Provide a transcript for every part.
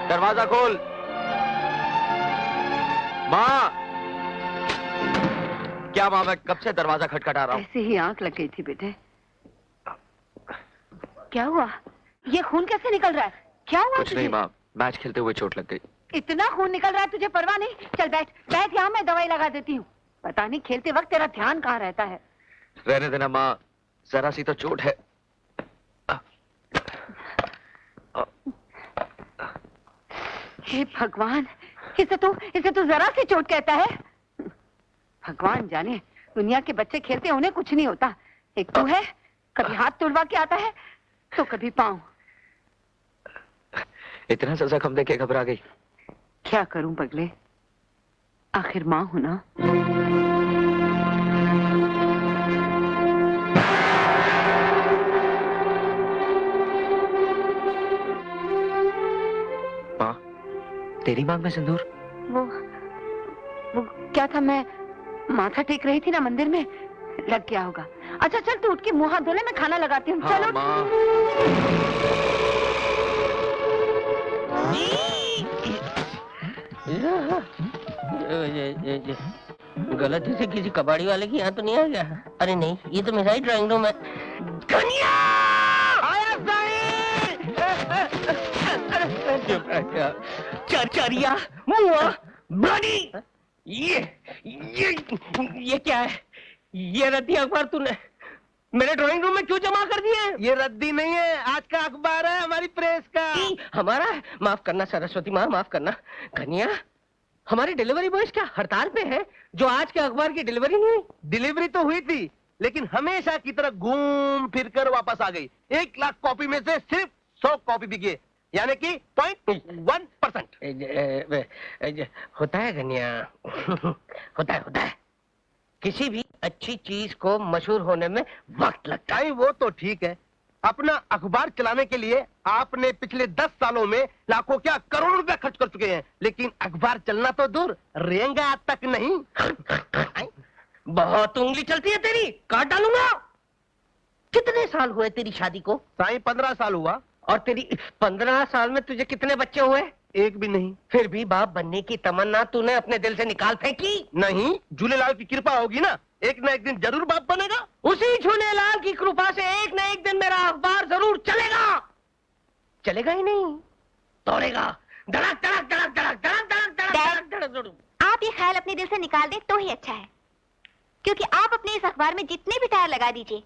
दरवाजा खोल। माँ, क्या माँ, मैं कब से दरवाजा खटखटा रहा हूँ। ऐसे ही आंख लग गई थी बेटे। क्या हुआ? ये खून कैसे निकल रहा है? क्या हुआ? कुछ नहीं माँ, मैच खेलते हुए चोट लग गई। इतना खून निकल रहा है, तुझे परवाह नहीं? चल बैठ बैठ, यहाँ मैं दवाई लगा देती हूँ। पता नहीं खेलते वक्त तेरा ध्यान कहाँ रहता है। रहने देना माँ, जरा सी तो चोट है। हे भगवान, इसे तू जरा सी चोट कहता है? भगवान जाने, दुनिया के बच्चे खेलते उन्हें कुछ नहीं होता। एक तू है, कभी हाथ तुड़वा के आता है तो कभी पाँव। इतना सा जख्म देके घबरा गई। क्या करूं पगले, आखिर माँ हूं ना। माँ, तेरी मांग में सिंदूर? वो क्या था, मैं माथा टेक रही थी ना मंदिर में, लग गया होगा। अच्छा चल तू उठ के मुंह हाथ धो ले, मैं खाना लगाती हूँ। हाँ, चलो माँ। गलती से किसी कबाड़ी वाले के यहाँ तो नहीं आ गया? अरे नहीं, ये तो मेरा ही ड्राइंग रूम है। कन्या! आया चरचरिया, मुआ, बड़ी। ये क्या है? ये रद्दी अखबार तूने मेरे ड्राइंग रूम में क्यों जमा कर दिए? ये रद्दी नहीं है, आज का अखबार है हमारी प्रेस का। हमारा है? माफ करना सरस्वती माँ, माफ करना। कन्या, हमारे डिलीवरी बॉयज क्या हड़ताल पे है जो आज के अखबार की डिलीवरी नहीं हुई? डिलीवरी तो हुई थी, लेकिन हमेशा की तरह घूम फिर कर वापस आ गई। 1 लाख कॉपी में से सिर्फ 100 कॉपी बिकी, यानी कि 0.1%। होता है कन्या, होता है। किसी भी अच्छी चीज को मशहूर होने में वक्त लगता है। वो तो ठीक है, अपना अखबार चलाने के लिए आपने पिछले 10 सालों में लाखों क्या करोड़ों रुपए खर्च कर चुके हैं, लेकिन अखबार चलना तो दूर, रेंगा तक नहीं। बहुत उंगली चलती है तेरी, काट डालूंगा। कितने साल हुए तेरी शादी को? साईं 15 साल हुआ। और तेरी 15 साल में तुझे कितने बच्चे हुए? एक भी नहीं। फिर भी बाप बनने की तमन्ना तूने अपने दिल से निकाल फेंकी? नहीं, झूलेलाल की कृपा होगी ना, एक ना एक दिन जरूर बाप बनेगा। उसी झूलेलाल की कृपा से एक न एक दिन मेरा अखबार जरूर चलेगा। चलेगा ही नहीं, दौड़ेगा। धड़क धड़क धड़क धड़क धड़क धड़क धड़क धड़क धड़क। आप ये ख्याल अपने दिल से निकाल दें तो ही अच्छा है, क्योंकि आप अपने इस अखबार में जितने भी टायर लगा दीजिए,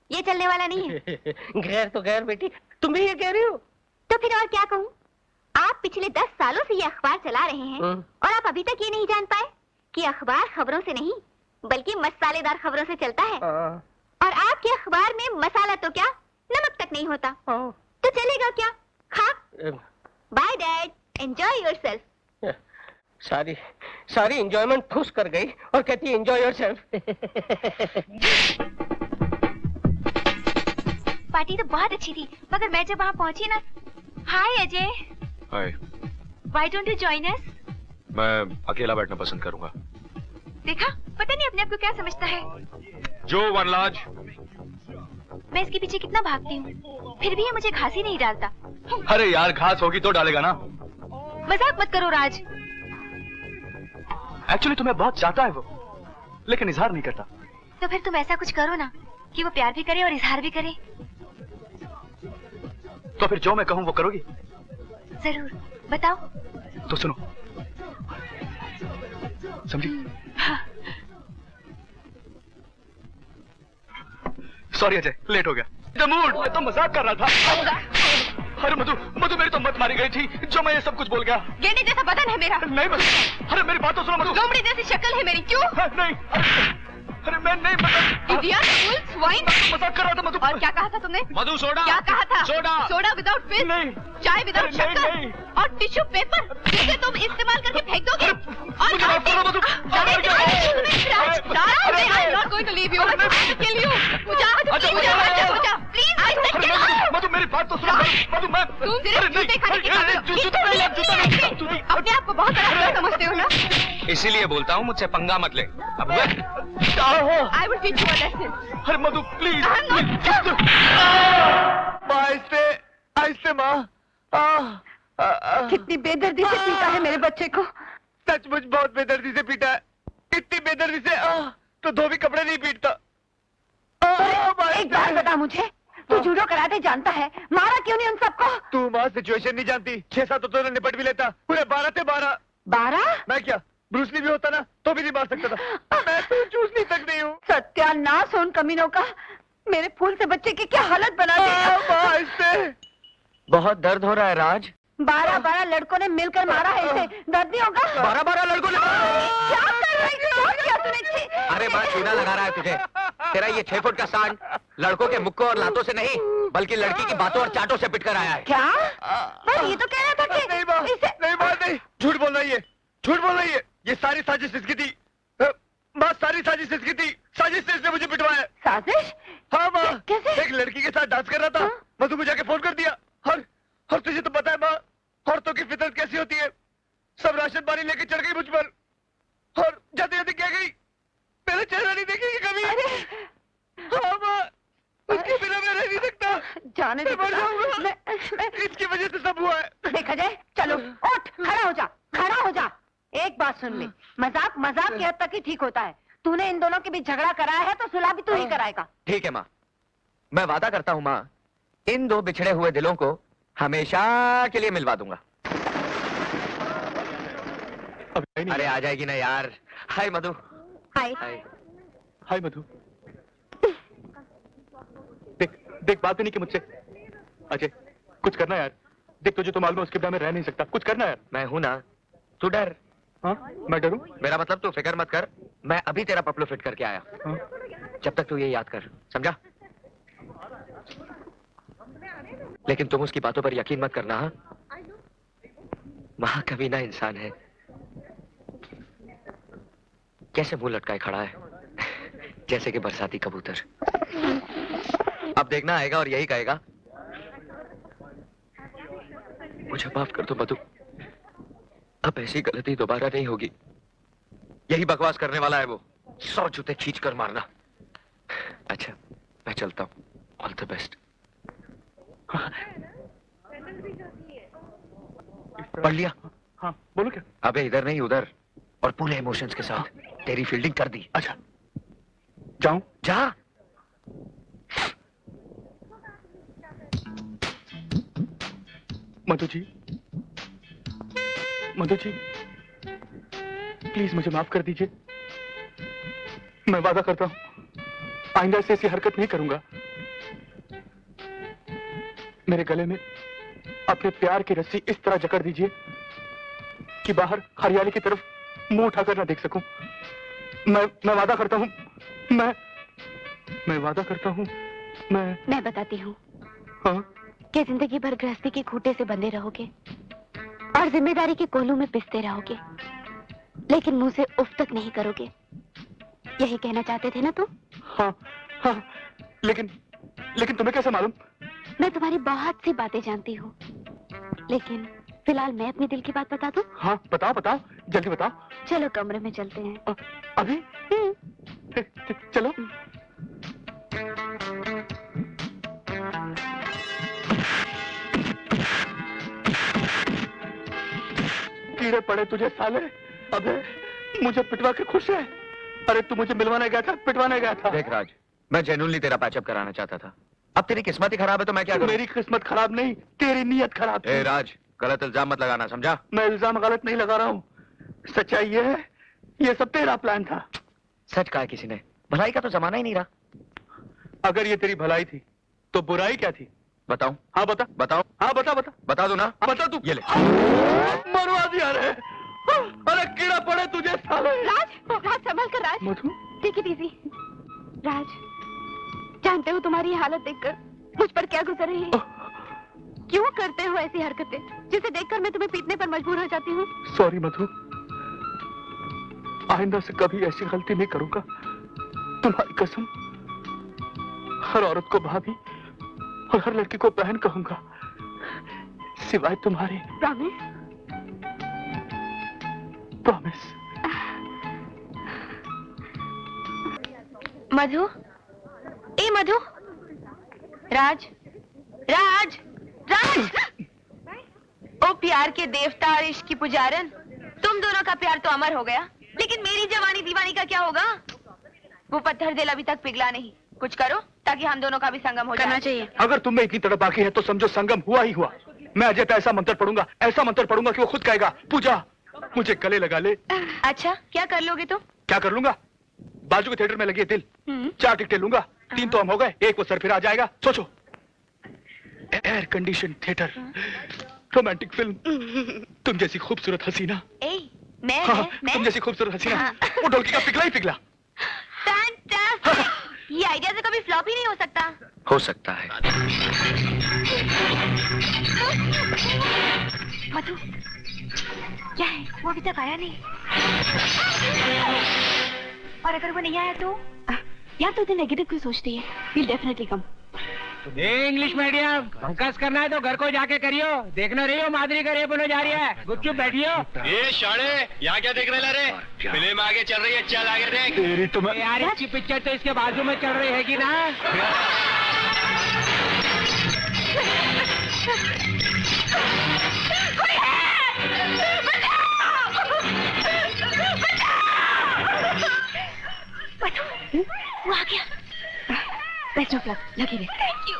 ये चलने वाला नहीं है। गैर तो गैर बेटी, तुम भी ये कह रही हो? तो फिर और क्या कहूँ? आप पिछले 10 सालों से ये अखबार चला रहे हैं और आप अभी तक ये नहीं जान पाए कि अखबार खबरों से नहीं बल्कि मसालेदार खबरों से चलता है। और आपके अखबार में मसाला तो क्या, नमक तक नहीं होता। तो चलेगा क्या? खा। Bye dad, enjoy yourself. सारी एंजॉयमेंट ठूस कर गई और कहती है एंजॉय योरसेल्फ। पार्टी तो बहुत अच्छी थी, मगर मैं जब वहाँ पहुँची ना। हाय अजय। हाय। Why don't you join us? मैं अकेला बैठना पसंद करूंगा। देखा, पता नहीं अपने आप को क्या समझता है। जो वनराज। मैं इसके पीछे कितना भागती हूँ, फिर भी ये मुझे घास ही नहीं डालता। अरे यार, घास होगी तो डालेगा ना। मजाक मत करो राज। एक्चुअली तुम्हें बहुत चाहता है वो, लेकिन इजहार नहीं करता। तो फिर तुम ऐसा कुछ करो ना कि वो प्यार भी करे और इजहार भी करे। तो फिर जो मैं कहूँ वो करोगी? जरूर, बताओ। तो सुनो, समझी? हाँ। सॉरी अजय, लेट हो गया। मूड, मैं तो मजाक कर रहा था। अरे मधु मेरी तो मत मारी गई थी जो मैं ये सब कुछ बोल गया। गेंडे जैसा बदन है मेरा। नहीं मधु, अरे मेरी बात तो सुनो मधु। लोमड़ी जैसी शक्ल है मेरी, क्यों? नहीं, अरे मैं नहीं इडियट, फूल, स्वाइन। मजाक कर रहा था मधु। और क्या कहा था तुमने? मधु सोडा। क्या कहा था? Soda without fill? नहीं। चाय विदाउट शक्कर? नहीं। और टिश्यू पेपर जिसे तुम इस्तेमाल करके फेंक दोगे? और मुझे माफ करो मधु। मधु मेरी बात तो सुनो मधु। मैं अपने आप को बहुत बड़ा समझते हो ना, इसीलिए बोलता हूँ मुझसे पंगा मत ले। अब I will teach you a lesson. अरे मधु प्लीज। आहिस्ते आहिस्ते माँ। कितनी बेदर्दी से पीटा है मेरे बच्चे को। सचमुच बहुत बेदर्दी से पीटा है, इतनी बेदर्दी से तो धोबी कपड़े नहीं पीटता। एक बात बता मुझे, तू जूडो कराटे जानता है, मारा क्यों नहीं उन सबको? तू वहाँ सिचुएशन नहीं जानती, 6-7 तो निपट भी लेता, पूरे 12 थे 12। 12? मैं क्या ब्रूसली भी होता ना तो भी नहीं मार सकता था। मैं तो चूसनी तक नहीं हूँ। सत्यानाश हो उन कमीनों का, मेरे फूल से बच्चे की क्या हालत बना दी। इससे बहुत दर्द हो रहा है राज। 12 लड़कों ने मिलकर मारा है इसे, दर्द नहीं होगा? 12 लड़कों ने। क्या कर रही है? क्या किया तूने? छी! अरे माँ चूना लगा रहा है तुझे। तेरा ये 6 फुट का सांड लड़कों के मुक्कों और लातों से नहीं बल्कि लड़की की बातों और चाटों से पिट कर आया है। क्या? पर ये तो कह रहा था कि नहीं माँ, नहीं माँ, नहीं, झूठ बोल रही है, झूठ बोल रही है। ये सारी साजिश इसकी थी माँ, सारी साजिश इसकी थी। साजिश से इसने मुझे पिटवाया। साजिश? हाँ माँ, कैसे? एक लड़की के साथ डांस कर रहा था, मधु को जाके फोन कर दिया। और तुझे तो पता है माँ, औरतों की फितरत कैसी होती है। सब राशन पानी लेके चढ़ गई मुझ पर और जाते जाते क्या गई, मेरा चेहरा नहीं देखेगी कभी। हाँ माँ, उसके बिना मैं रह नहीं सकता। जाने दे मैं मर जाऊंगा। मैं इसकी वजह से सब हुआ है। देखा जाए, चलो उठ, खड़ा हो जा, खड़ा हो जा। एक बात सुन ले, मजाक की हद तक ही ठीक होता है। तूने इन दोनों के बीच झगड़ा कराया है तो सुलह भी तू ही कराएगा। ठीक है माँ, मैं वादा करता हूँ माँ, इन 2 बिछड़े हुए दिलों को हमेशा के लिए मिलवा दूंगा। अरे आ जाएगी ना यार। हाय मधु। हाय। हाय। हाय मधु। देख बात भी नहीं की मुझसे। अजय कुछ करना यार, देख तुझे तो मालूम है उसके बिना मैं रह नहीं सकता, कुछ करना यार। मैं हूं ना, तू डर। हाँ मैं डरूं? मेरा मतलब तू फिक्र मत कर, मैं अभी तेरा पपलू फिट करके आया। हाँ? जब तक तू ये याद कर, समझा? लेकिन तुम उसकी बातों पर यकीन मत करना। हाँ, महाकवीना इंसान है, कैसे मुंह लटकाए खड़ा है जैसे कि बरसाती कबूतर। अब देखना आएगा और यही कहेगा, मुझे माफ कर दो मधु, अब ऐसी गलती दोबारा नहीं होगी। यही बकवास करने वाला है वो, 100 जूते खींच कर मारना। अच्छा मैं चलता हूँ, ऑल द बेस्ट। पढ़ लिया? हाँ बोलो क्या? अबे इधर नहीं उधर, और पूरे इमोशंस के साथ तेरी फील्डिंग कर दी। अच्छा जाऊं? जा। मधु जी, मधु जी प्लीज मुझे माफ कर दीजिए। मैं वादा करता हूं आइंदा से ऐसी हरकत नहीं करूंगा। मेरे गले में अपने प्यार की रस्सी इस तरह जकड़ दीजिए कि बाहर हरियाली की तरफ मुंह उठाकर ना देख सकूं। मैं वादा करता हूं, मैं वादा करता हूं। मैं बताती हूँ हाँ? कि जिंदगी भर गृहस्थी के खूंटे से बंधे रहोगे और जिम्मेदारी के कोलू में पिसते रहोगे, लेकिन मुंह से उफ तक नहीं करोगे। यही कहना चाहते थे ना तुम? हाँ, हाँ, लेकिन तुम्हें कैसे मालूम? मैं तुम्हारी बहुत सी बातें जानती हूँ, लेकिन फिलहाल मैं अपने दिल की बात बता दूं? हाँ बताओ, जल्दी बताओ। चलो कमरे में चलते हैं। अभी? चलो। कीड़े पड़े तुझे साले। अबे मुझे पिटवा के खुश है? अरे तू मुझे मिलवाने गया था, पिटवाने गया था। देख राज, मैं जेन्युइनली तेरा पैचअप कराना चाहता था। अब तेरी किस्मत ही खराब है तो मैं क्या करूं? मेरी किस्मत खराब नहीं, तेरी नीयत खराब थी। ए राज, गलत इल्जाम मत लगाना, समझा? मैं इल्जाम गलत नहीं लगा रहा हूँ, सच्चाई ये है, ये सब तेरा प्लान था। सच कहा किसी ने, भलाई का तो जमाना ही नहीं रहा। अगर ये तेरी भलाई थी तो बुराई क्या थी? बताऊं? हाँ बता। बताओ? हाँ बता दो ना। हाँ बता तू। ये ले। मरवा दिया रे। अरे कीड़ा पड़े तुझे साले। राज संभल कर राज। मधु टेक इट इजी। राज, जानते हो तुम्हारी हालत देखकर मुझ पर क्या गुजर रही है? क्यों करते हो ऐसी हरकतें जिसे देखकर मैं तुम्हें पीटने पर मजबूर हो जाती हूँ? सॉरी मधु, आइंदा से कभी ऐसी गलती नहीं करूंगा, तुम्हारी कसम। हर औरत को भाभी और हर लड़की को बहन कहूंगा, सिवाय तुम्हारी। प्रॉमिस? प्रॉमिस। मधु, ए मधु, राज, राज, राज, ओ प्यार के देवता और इश्क की पुजारन, तुम दोनों का प्यार तो अमर हो गया, लेकिन मेरी जवानी दीवानी का क्या होगा? वो पत्थर दिल अभी तक पिघला नहीं। कुछ करो ताकि हम दोनों का भी संगम हो जाए। चाहिए। अगर तुम में इतनी तड़प बाकी है तो समझो संगम हुआ ही हुआ। मैं अजय पे ऐसा मंत्र पढ़ूंगा कि वो खुद कहेगा पूजा मुझे गले लगा ले। अच्छा, क्या कर लोगे तुम? क्या कर लूंगा? बाजू के थिएटर में लगी है दिल, 4 टिकटें लूंगा, 3 तो हम हो गए, 1 वो सर फिर आ जाएगा। सोचो, air condition theatre, romantic film, तुम जैसी खूबसूरत हसीना। मैं तुम जैसी खूबसूरत हसीना, वो ढोलकी का पिघला ही पिघला। ये आइडिया से कभी फ्लॉप ही नहीं हो सकता। हो सकता है। मधु, क्या है? वो अभी तक आया नहीं। और अगर वो नहीं आया तो? यार तू तो नेगेटिव क्यों सोचती है? He'll definitely come. English medium भंकस करना है तो घर को जाके करियो। देखना रही हो माधुरी का रेप होने जा रही है। गुपचुप बैठियो। ये शाणे, यहाँ क्या देख रहे रे? फिल्म आगे चल रही है, चल आगे देख। तेरी तो मैं... यार इसकी पिक्चर तो इसके बाजू में चल रही है कि ना? वो आ गया। बेस्ट ऑफ लक, लगी रहे। Thank you.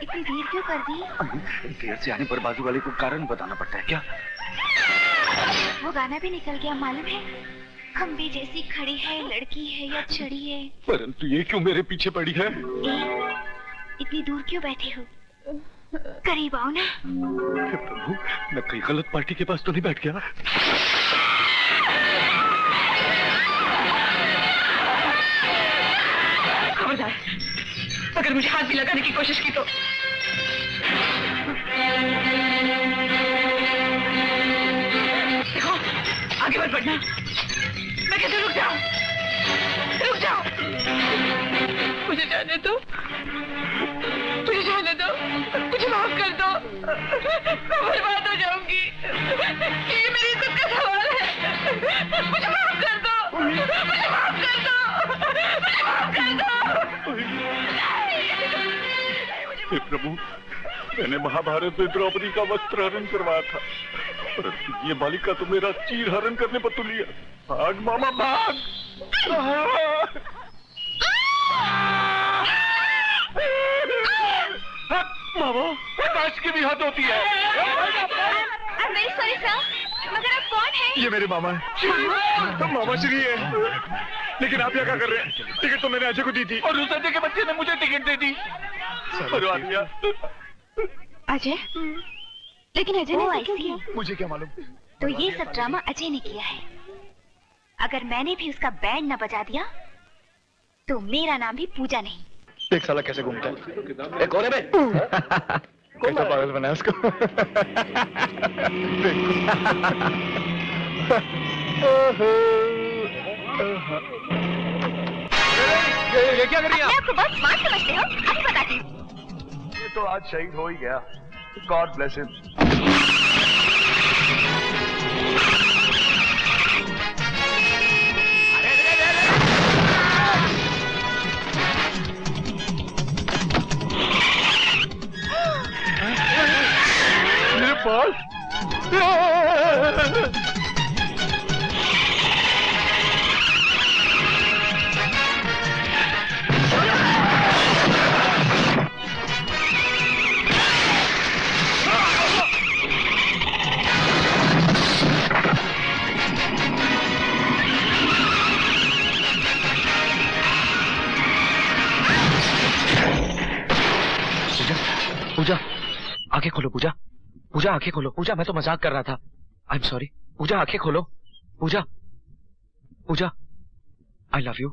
इतनी देर क्यों कर दी? देर से आने पर बाजू वाले को कारण बताना पड़ता है क्या? वो गाना भी निकल गया मालूम है। हम भी जैसी खड़ी है, लड़की है या छड़ी है। परंतु ये क्यों मेरे पीछे पड़ी है? इतनी दूर क्यों बैठे हो? करीब आओ ना। हे प्रभु, मैं कहीं गलत पार्टी के पास तो नहीं बैठ गया? खबरदार, अगर मुझे हाथ भी लगाने की कोशिश की तो। देखो, आगे मत बढ़ना। मैं कहती हूँ रुक जाओ, रुक जाओ। मुझे जाने दो, मुझे जाने दो, मुझे माफ कर दो। मैं बर्बाद हो जाऊंगी। ये मेरी इज्जत का सवाल है। मुझे माफ कर दो, मुझे माफ कर दो, मुझे माफ कर दो। हे प्रभु, मैंने महाभारत में द्रौपदी का वस्त्र हरण करवाया था, परंतु ये बालिका तो मेरा चीर हरण करने पर तुली है। भाग मामा भाग! मामा, काश की भी हद होती है। I'm very sorry sir, मगर आप कौन हैं? ये मेरे मामा है। मामा श्री है। लेकिन आप यहाँ क्या कर रहे हैं? टिकट तो मैंने अजय को दी थी और उस अजय के बच्चे ने मुझे टिकट दे दी। अजय? लेकिन अजय ने ऐसा क्यों किया? मुझे क्या मालूम? तो ये सब ड्रामा अजय ने किया है। अगर मैंने भी उसका बैंड न बजा दिया तो मेरा नाम भी पूजा नहीं। एक साला कैसे घूमता है? एक कोने में कैसा पागल बना उसको? ये क्या कर रही है? आपको बहुत स्मार्ट समझते हो? अभी बताती हूँ। ये तो आज शहीद हो ही गया। God bless him. मेरे पास पूजा, आंखें खोलो पूजा। पूजा आंखें खोलो। पूजा, मैं तो मजाक कर रहा था। I am sorry. पूजा आंखें खोलो। पूजा, पूजा, आई लव यू।